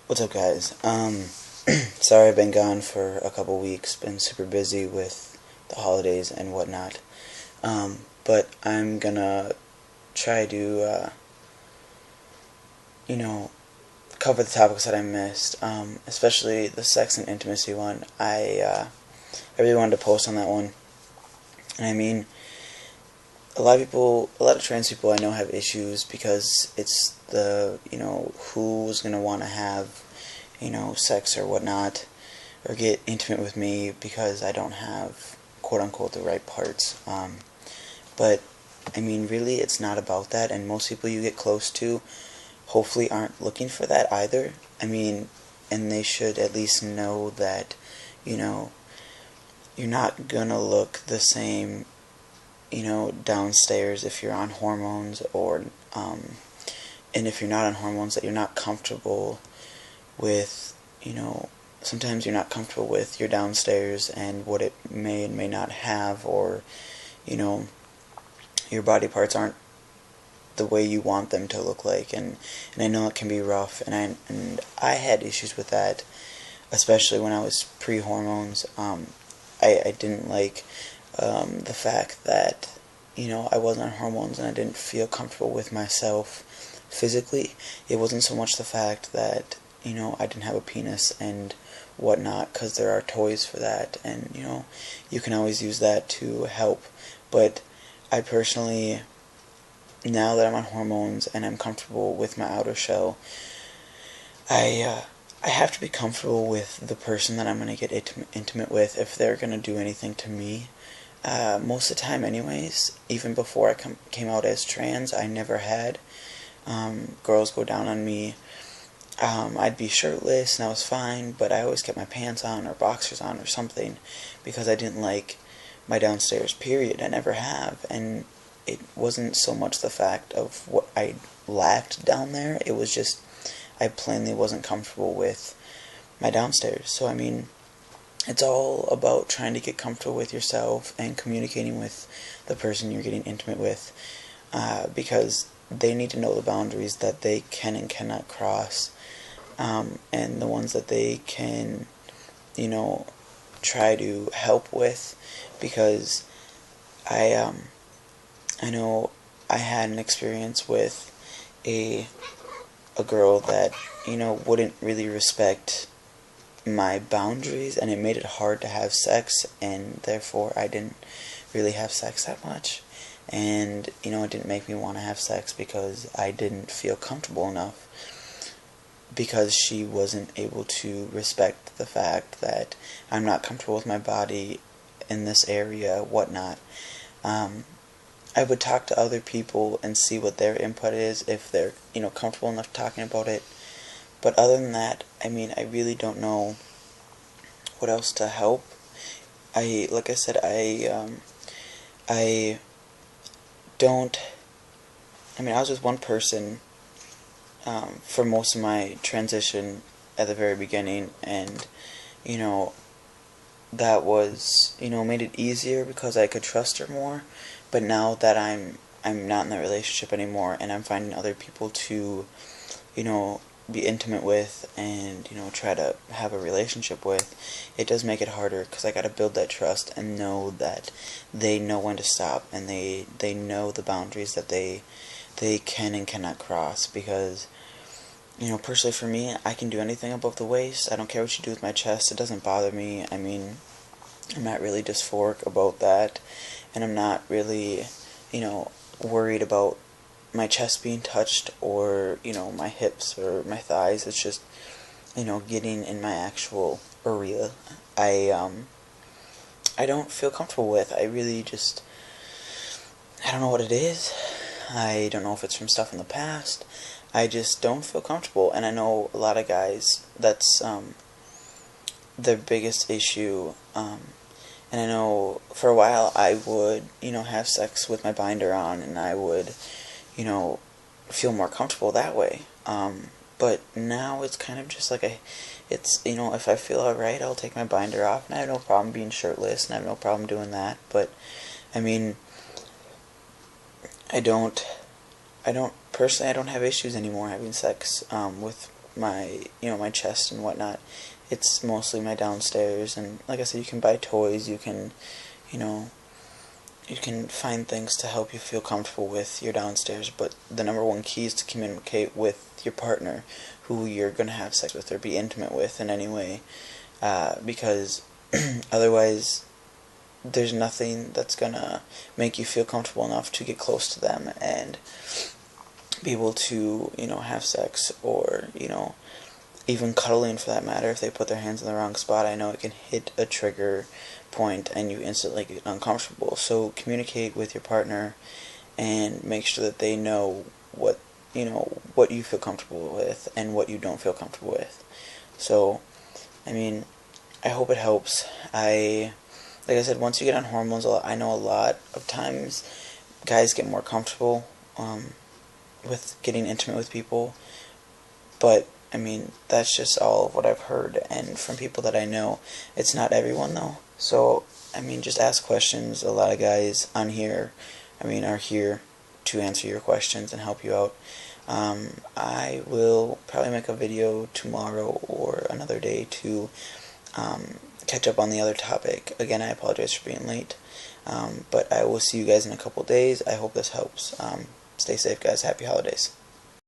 What's up, guys? Sorry I've been gone for a couple weeks. Been super busy with the holidays and whatnot. But I'm gonna try to, you know, cover the topics that I missed, especially the sex and intimacy one. I really wanted to post on that one. And I mean, a lot of trans people I know have issues because it's who's gonna want to have, sex or whatnot, or get intimate with me because I don't have, quote unquote, the right parts. But, I mean, really, it's not about that, and most people you get close to hopefully aren't looking for that either. I mean, and they should at least know that, you know, you're not gonna look the same, downstairs if you're on hormones, or, and if you're not on hormones, that you're not comfortable with, sometimes you're not comfortable with your downstairs and what it may and may not have, or, you know, your body parts aren't the way you want them to look like, and I know it can be rough, and I had issues with that, especially when I was pre-hormones. I didn't like the fact that, I wasn't on hormones and I didn't feel comfortable with myself physically. It wasn't so much the fact that, I didn't have a penis and whatnot, because there are toys for that, and, you can always use that to help. But I personally, now that I'm on hormones and I'm comfortable with my outer shell, I have to be comfortable with the person that I'm going to get intimate with if they're going to do anything to me. Most of the time anyways, even before I came out as trans, I never had girls go down on me. I'd be shirtless and I was fine, but I always kept my pants on or boxers on or something because I didn't like my downstairs, period. I never have, and it wasn't so much the fact of what I lacked down there, it was just I plainly wasn't comfortable with my downstairs. So I mean, it's all about trying to get comfortable with yourself and communicating with the person you're getting intimate with, because they need to know the boundaries that they can and cannot cross, and the ones that they can, try to help with, because I know I had an experience with a girl that, wouldn't really respect my boundaries, and it made it hard to have sex, and therefore I didn't really have sex that much. And, it didn't make me want to have sex because I didn't feel comfortable enough, because she wasn't able to respect the fact that I'm not comfortable with my body in this area, whatnot. I would talk to other people and see what their input is, if they're, comfortable enough talking about it. But other than that, I mean, I really don't know what else to help. Like I said, I don't, I was with one person, for most of my transition at the very beginning, and, that was, made it easier because I could trust her more. But now that I'm not in that relationship anymore, and I'm finding other people to, be intimate with and, try to have a relationship with, it does make it harder, because I gotta build that trust and know that they know when to stop, and they know the boundaries that they can and cannot cross. Because, personally for me, I can do anything above the waist. I don't care what you do with my chest. It doesn't bother me. I mean, I'm not really dysphoric about that, and I'm not really, worried about my chest being touched, or, my hips or my thighs. It's just, getting in my actual area, I don't feel comfortable with. I really just, I don't know what it is. I don't know if it's from stuff in the past. I just don't feel comfortable, and I know a lot of guys, that's their biggest issue. And I know for a while I would, have sex with my binder on, and I would, feel more comfortable that way. But now it's kind of just like it's, if I feel alright, I'll take my binder off, and I have no problem being shirtless, and I have no problem doing that. But, I mean, personally, I don't have issues anymore having sex, with my, my chest and whatnot. It's mostly my downstairs, and like I said, you can buy toys, you can, you can find things to help you feel comfortable with your downstairs, but the number one key is to communicate with your partner, who you're going to have sex with or be intimate with in any way, because otherwise there's nothing that's going to make you feel comfortable enough to get close to them and be able to, have sex, or, even cuddling for that matter. If they put their hands in the wrong spot, I know it can hit a trigger point and you instantly get uncomfortable. So communicate with your partner and make sure that they know what you feel comfortable with and what you don't feel comfortable with. So, I hope it helps. Like I said, once you get on hormones, I know a lot of times guys get more comfortable with getting intimate with people, but that's just all of what I've heard, and from people that I know. It's not everyone, though. So, just ask questions. A lot of guys on here, are here to answer your questions and help you out. I will probably make a video tomorrow or another day to catch up on the other topic. Again, I apologize for being late, but I will see you guys in a couple days. I hope this helps. Stay safe, guys. Happy holidays.